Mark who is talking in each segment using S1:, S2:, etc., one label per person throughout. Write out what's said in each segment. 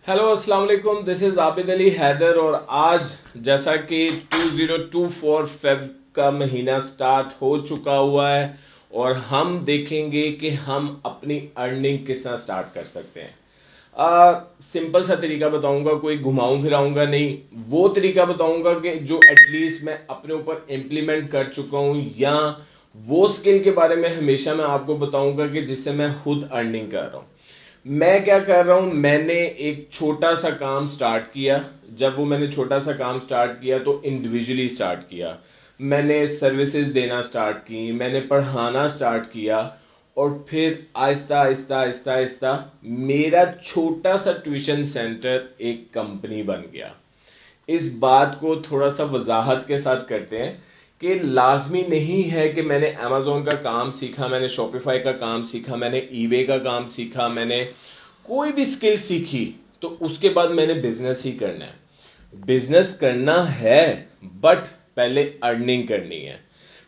S1: Hello अस्सलाम वालेकुम, this is Abid Ali Haider. और आज जैसा कि 2024 फेब का महीना स्टार्ट हो चुका हुआ है और हम देखेंगे कि हम अपनी अर्निंग किस तरह स्टार्ट कर सकते हैं। सिंपल सा तरीका बताऊंगा, कोई घुमाऊं फिराऊंगा नहीं। वो तरीका बताऊंगा कि जो एटलीस्ट मैं अपने ऊपर इम्प्लीमेंट कर चुका हूं, या वो स्किल के बारे में हमेशा मैं आपको बताऊंगा कि जिससे मैं खुद अर्निंग कर रहा हूं। मैं क्या कर रहा हूं, मैंने एक छोटा सा काम स्टार्ट किया। जब वो मैंने छोटा सा काम स्टार्ट किया तो इंडिविजुअली स्टार्ट किया। मैंने सर्विसेज देना स्टार्ट की, मैंने पढ़ाना स्टार्ट किया, और फिर आहिस्ता आहिस्ता आहिस्ता आहिस्ता मेरा छोटा सा ट्यूशन सेंटर एक कंपनी बन गया। इस बात को थोड़ा सा वजाहत के साथ करते हैं कि लाजमी नहीं है कि मैंने अमेज़ोन का काम सीखा, मैंने शॉपिफाई का काम सीखा, मैंने ईबे का काम सीखा, मैंने कोई भी स्किल सीखी तो उसके बाद मैंने बिजनेस ही करना है। बिजनेस करना है, बट पहले अर्निंग करनी है।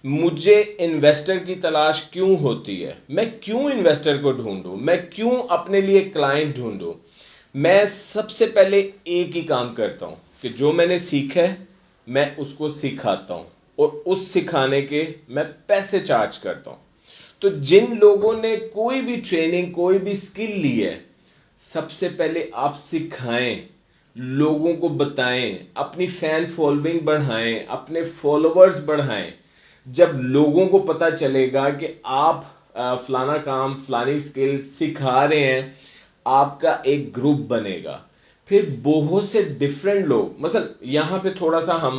S1: मुझे इन्वेस्टर की तलाश क्यों होती है, मैं क्यों इन्वेस्टर को ढूंढूं, मैं क्यों अपने लिए क्लाइंट ढूंढूं? मैं सबसे पहले एक ही काम करता हूं कि जो मैंने सीखा है मैं उसको सिखाता हूं, और उस सिखाने के मैं पैसे चार्ज करता हूं। तो जिन लोगों ने कोई भी ट्रेनिंग, कोई भी स्किल ली है, सबसे पहले आप सिखाएं, लोगों को बताएं, अपनी फैन फॉलोइंग बढ़ाएं, अपने फॉलोअर्स बढ़ाएं। जब लोगों को पता चलेगा कि आप फलाना काम, फलानी स्किल सिखा रहे हैं, आपका एक ग्रुप बनेगा। फिर बहुत से डिफरेंट लोग, मतलब यहाँ पे थोड़ा सा हम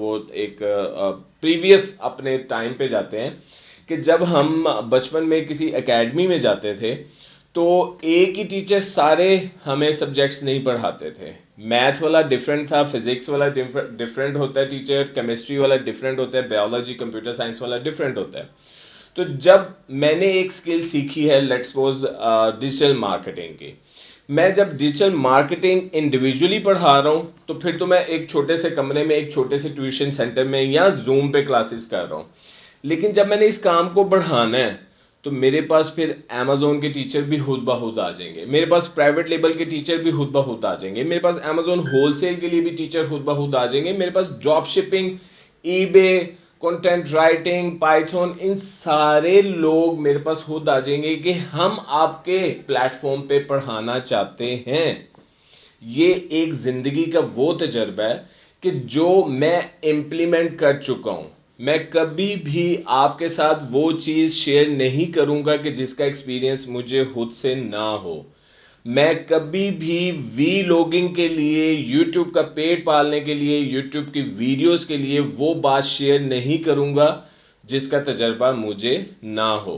S1: वो एक प्रीवियस अपने टाइम पे जाते हैं कि जब हम बचपन में किसी एकेडमी में जाते थे तो एक ही टीचर सारे हमें सब्जेक्ट्स नहीं पढ़ाते थे। मैथ वाला डिफरेंट था, फिजिक्स वाला डिफरेंट होता है टीचर, केमिस्ट्री वाला डिफरेंट होता है, बायोलॉजी कंप्यूटर साइंस वाला डिफरेंट होता है। तो जब मैंने एक स्किल सीखी है, लेट्स सपोज डिजिटल मार्केटिंग की, मैं जब डिजिटल मार्केटिंग इंडिविजुअली पढ़ा रहा हूँ तो फिर तो मैं एक छोटे से कमरे में, एक छोटे से ट्यूशन सेंटर में या जूम पे क्लासेस कर रहा हूँ। लेकिन जब मैंने इस काम को बढ़ाना है तो मेरे पास फिर अमेजोन के टीचर भी खुद ब खुद आ जाएंगे, मेरे पास प्राइवेट लेबल के टीचर भी खुद ब खुद आ जाएंगे, मेरे पास अमेजोन होलसेल के लिए भी टीचर खुद ब खुद आ जाएंगे, मेरे पास drop shipping, eBay, content writing, Python, इन सारे लोग मेरे पास खुद आ जाएंगे कि हम आपके प्लेटफॉर्म पे पढ़ाना चाहते हैं। ये एक जिंदगी का वो तजर्बा है कि जो मैं इम्प्लीमेंट कर चुका हूं। मैं कभी भी आपके साथ वो चीज़ शेयर नहीं करूंगा कि जिसका एक्सपीरियंस मुझे खुद से ना हो। मैं कभी भी वी लॉगिंग के लिए, यूट्यूब का पेट पालने के लिए, यूट्यूब की वीडियोस के लिए वो बात शेयर नहीं करूंगा जिसका तजर्बा मुझे ना हो।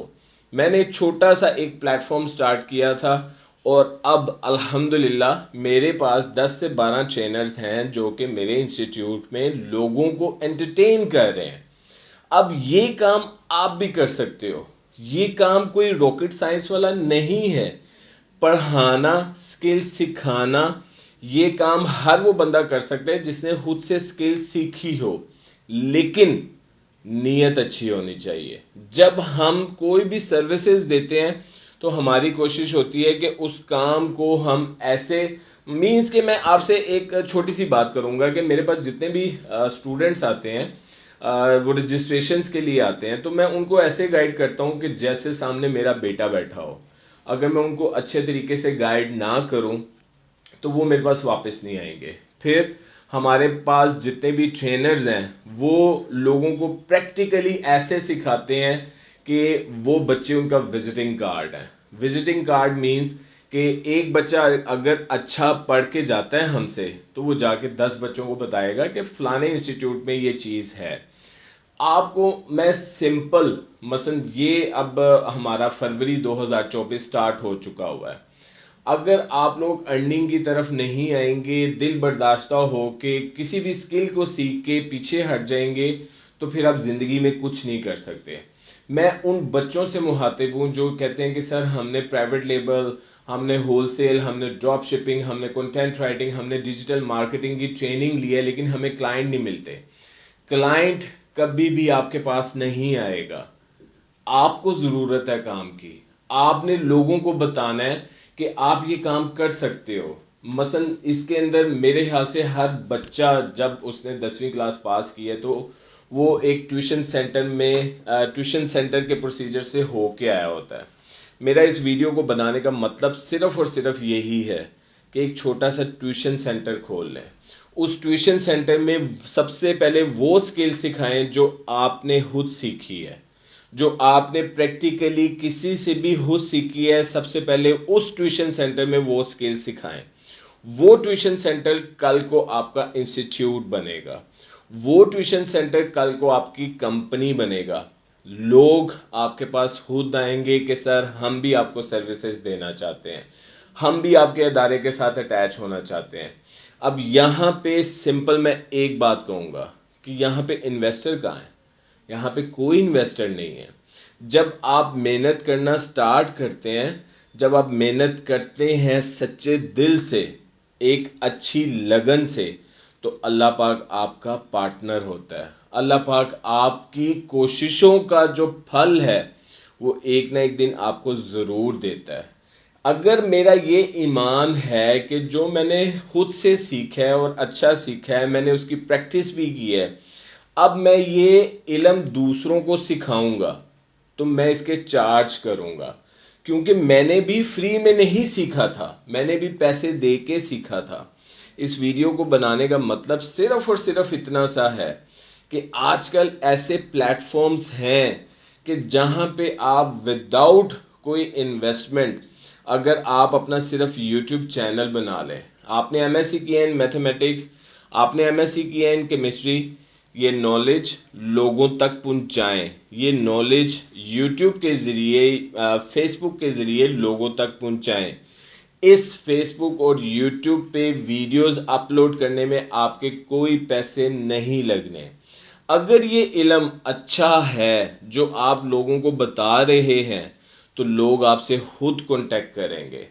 S1: मैंने छोटा सा एक प्लेटफॉर्म स्टार्ट किया था, और अब अल्हम्दुलिल्लाह मेरे पास 10 से 12 ट्रेनर्स हैं जो कि मेरे इंस्टीट्यूट में लोगों को एंटरटेन कर रहे हैं। अब ये काम आप भी कर सकते हो। ये काम कोई रॉकेट साइंस वाला नहीं है। पढ़ाना, स्किल सिखाना, ये काम हर वो बंदा कर सकता है जिसने खुद से स्किल सीखी हो, लेकिन नीयत अच्छी होनी चाहिए। जब हम कोई भी सर्विसेज देते हैं तो हमारी कोशिश होती है कि उस काम को हम ऐसे, मीन्स कि मैं आपसे एक छोटी सी बात करूंगा कि मेरे पास जितने भी स्टूडेंट्स आते हैं, वो रजिस्ट्रेशंस के लिए आते हैं, तो मैं उनको ऐसे गाइड करता हूं कि जैसे सामने मेरा बेटा बैठा हो। अगर मैं उनको अच्छे तरीके से गाइड ना करूं तो वो मेरे पास वापस नहीं आएंगे। फिर हमारे पास जितने भी ट्रेनर्स हैं वो लोगों को प्रैक्टिकली ऐसे सिखाते हैं कि वो बच्चे उनका विजिटिंग कार्ड है। विजिटिंग कार्ड मीन्स कि एक बच्चा अगर अच्छा पढ़ के जाता है हमसे तो वो जाके 10 बच्चों को बताएगा कि फलाने इंस्टीट्यूट में ये चीज़ है। आपको मैं सिंपल मसलन, ये अब हमारा फरवरी 2024 स्टार्ट हो चुका हुआ है। अगर आप लोग अर्निंग की तरफ नहीं आएंगे, दिल बर्दाश्ता हो के किसी भी स्किल को सीख के पीछे हट जाएंगे, तो फिर आप ज़िंदगी में कुछ नहीं कर सकते। मैं उन बच्चों से मुखातिब हूँ जो कहते हैं कि सर हमने प्राइवेट लेबल, हमने होलसेल, हमने ड्रॉप शिपिंग, हमने कंटेंट राइटिंग, हमने डिजिटल मार्केटिंग की ट्रेनिंग ली है, लेकिन हमें क्लाइंट नहीं मिलते। क्लाइंट कभी भी आपके पास नहीं आएगा। आपको ज़रूरत है काम की। आपने लोगों को बताना है कि आप ये काम कर सकते हो। مثلا اس کے اندر میرے خیال سے ہر بچہ جب اس نے 10ویں کلاس پاس کی ہے تو وہ ایک ٹیوشن سینٹر کے پروسیجر سے ہو کے آیا ہوتا ہے. میرا اس ویڈیو کو بنانے کا مطلب صرف اور صرف یہی ہے کہ ایک چھوٹا سا ٹیوشن سینٹر کھول لیں. اس ٹیوشن سینٹر میں سب سے پہلے وہ اسکل سکھائیں جو آپ نے خود سیکھی ہے, جو آپ نے پریکٹیکلی کسی سے بھی خود سیکھی ہے. سب سے پہلے اس ٹیوشن سینٹر میں وہ اسکل سکھائیں. وہ ٹیوشن سینٹر کل کو آپ کا انسٹیٹیوٹ بنے گا. وہ ٹیوشن سینٹر کل کو آپ کی کمپنی بنے گا. لوگ آپ کے پاس خود آئیں گے کہ سر ہم بھی آپ کو سروسز دینا چاہتے ہیں, ہم بھی آپ کے ادارے کے ساتھ اٹیچ ہونا چاہتے ہیں. اب یہاں پہ سمپل میں ایک بات کہوں گا کہ یہاں پہ انویسٹر کہاں ہے؟ یہاں پہ کوئی انویسٹر نہیں ہے. جب آپ محنت کرنا سٹارٹ کرتے ہیں, جب آپ محنت کرتے ہیں سچے دل سے, ایک اچھی لگن سے, تو اللہ پاک آپ کا پارٹنر ہوتا ہے. اللہ پاک آپ کی کوششوں کا جو پھل ہے وہ ایک نہ ایک دن آپ کو ضرور دیتا ہے. اگر میرا یہ ایمان ہے کہ جو میں نے خود سے سیکھا ہے اور اچھا سیکھا ہے, میں نے اس کی پریکٹس بھی کی ہے, اب میں یہ علم دوسروں کو سکھاؤں گا تو میں اس کے چارج کروں گا, کیونکہ میں نے بھی فری میں نہیں سیکھا تھا, میں نے بھی پیسے دے کے سیکھا تھا. اس ویڈیو کو بنانے کا مطلب صرف اور صرف اتنا سا ہے کہ آج کل ایسے پلیٹ فارمز ہیں کہ جہاں پہ آپ وداؤٹ کوئی انویسٹمنٹ, اگر آپ اپنا صرف یوٹیوب چینل بنا لیں, آپ نے ایم ایس سی کیا ہے ان میتھمیٹکس, آپ نے ایم ایس سی کیا ہے ان کیمسٹری, یہ نالج لوگوں تک پہنچائیں. یہ نالج یوٹیوب کے ذریعے, فیس بک کے ذریعے لوگوں تک پہنچائیں. اس فیس بک اور یوٹیوب پہ ویڈیوز اپلوڈ کرنے میں آپ کے کوئی پیسے نہیں لگنے. اگر یہ علم اچھا ہے جو آپ لوگوں کو بتا رہے ہیں تو لوگ آپ سے خود کانٹیکٹ کریں گے.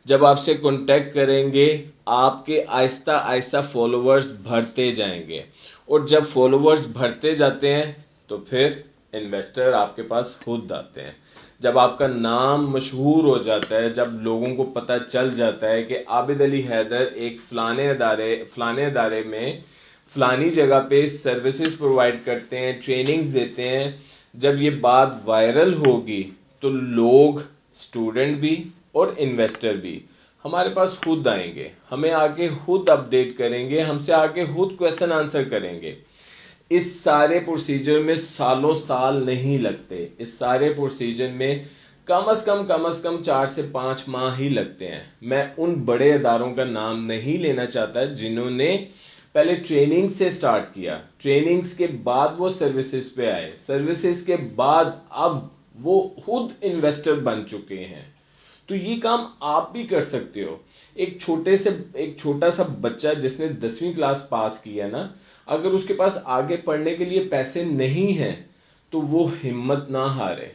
S1: جب آپ سے کانٹیکٹ کریں گے آپ کے آہستہ آہستہ فالوورز بڑھتے جائیں گے, اور جب فالوورز بڑھتے جاتے ہیں تو پھر انویسٹر آپ کے پاس خود آتے ہیں. جب آپ کا نام مشہور ہو جاتا ہے, جب لوگوں کو پتہ چل جاتا ہے کہ عابد علی حیدر ایک فلانے ادارے میں فلانی جگہ پہ سروسز پرووائڈ کرتے ہیں, ٹریننگز دیتے ہیں, جب یہ بات وائرل ہوگی تو لوگ, اسٹوڈنٹ بھی اور انویسٹر بھی ہمارے پاس خود آئیں گے, ہمیں آگے خود اپڈیٹ کریں گے, ہم سے آگے خود کویسچن آنسر کریں گے. اس سارے پروسیجر میں سالوں سال نہیں لگتے, اس سارے پروسیجر میں کم از کم 4 سے 5 ماہ ہی لگتے ہیں. میں ان بڑے اداروں کا نام نہیں لینا چاہتا جنہوں نے پہلے ٹریننگ سے سٹارٹ کیا, ٹریننگز کے بعد وہ سروسز پہ آئے, سروسز کے بعد اب وہ خود انویسٹر بن چکے ہیں. تو یہ کام آپ بھی کر سکتے ہو. ایک چھوٹا سا بچہ جس نے 10ویں کلاس پاس کی ہے نا, اگر اس کے پاس آگے پڑھنے کے لیے پیسے نہیں ہیں تو وہ ہمت نہ ہارے,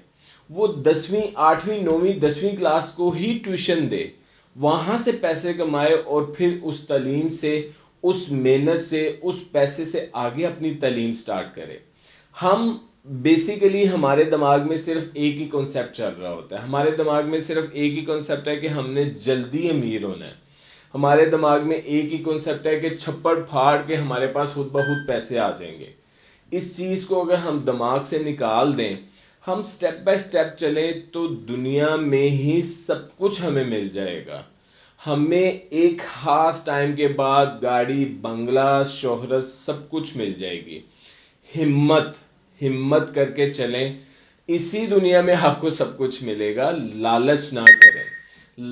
S1: وہ 10ویں 8ویں 9ویں 10ویں کلاس کو ہی ٹیوشن دے, وہاں سے پیسے کمائے اور پھر اس تعلیم سے, اس محنت سے, اس پیسے سے آگے اپنی تعلیم سٹارٹ کرے. ہم بیسیکلی ہمارے دماغ میں صرف ایک ہی کنسیپٹ چل رہا ہوتا ہے, ہمارے دماغ میں صرف ایک ہی کنسیپٹ ہے کہ ہم نے جلدی امیر ہونا ہے. ہمارے دماغ میں ایک ہی کنسیپٹ ہے کہ چھپڑ پھاڑ کے ہمارے پاس خود بخود پیسے آ جائیں گے. اس چیز کو اگر ہم دماغ سے نکال دیں, ہم سٹیپ بائی سٹیپ چلیں تو دنیا میں ہی سب کچھ ہمیں مل جائے گا. ہمیں ایک خاص ٹائم کے بعد گاڑی, بنگلہ, شہرت سب کچھ مل جائے گی. ہمت کر کے چلیں, اسی دنیا میں آپ کو سب کچھ ملے گا. لالچ نہ کریں,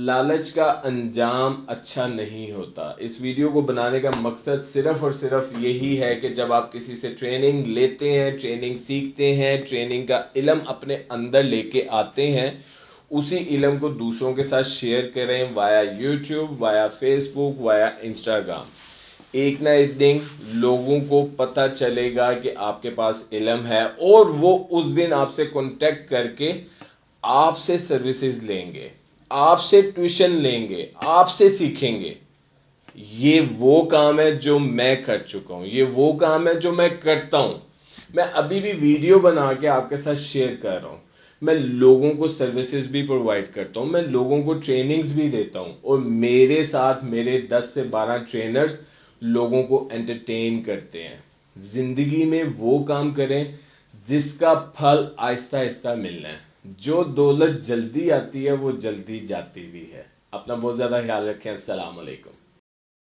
S1: لالچ کا انجام اچھا نہیں ہوتا. اس ویڈیو کو بنانے کا مقصد صرف اور صرف یہی ہے کہ جب آپ کسی سے ٹریننگ لیتے ہیں, ٹریننگ سیکھتے ہیں, ٹریننگ کا علم اپنے اندر لے کے آتے ہیں, اسی علم کو دوسروں کے ساتھ شیئر کریں وایا یوٹیوب, وایا فیس بک, وایا انسٹاگرام. ایک نہ ایک دن لوگوں کو پتہ چلے گا کہ آپ کے پاس علم ہے, اور وہ اس دن آپ سے کانٹیکٹ کر کے آپ سے سروسز لیں گے, آپ سے ٹیوشن لیں گے, آپ سے سیکھیں گے. یہ وہ کام ہے جو میں کر چکا ہوں, یہ وہ کام ہے جو میں کرتا ہوں. میں ابھی بھی ویڈیو بنا کے آپ کے ساتھ شیئر کر رہا ہوں. میں لوگوں کو سروسز بھی پرووائڈ کرتا ہوں, میں لوگوں کو ٹریننگز بھی دیتا ہوں, اور میرے ساتھ میرے 10 سے 12 ٹرینرز لوگوں کو انٹرٹین کرتے ہیں. زندگی میں وہ کام کریں جس کا پھل آہستہ آہستہ ملنا ہے. جو دولت جلدی آتی ہے وہ جلدی جاتی بھی ہے. اپنا بہت زیادہ خیال رکھیں. السلام علیکم.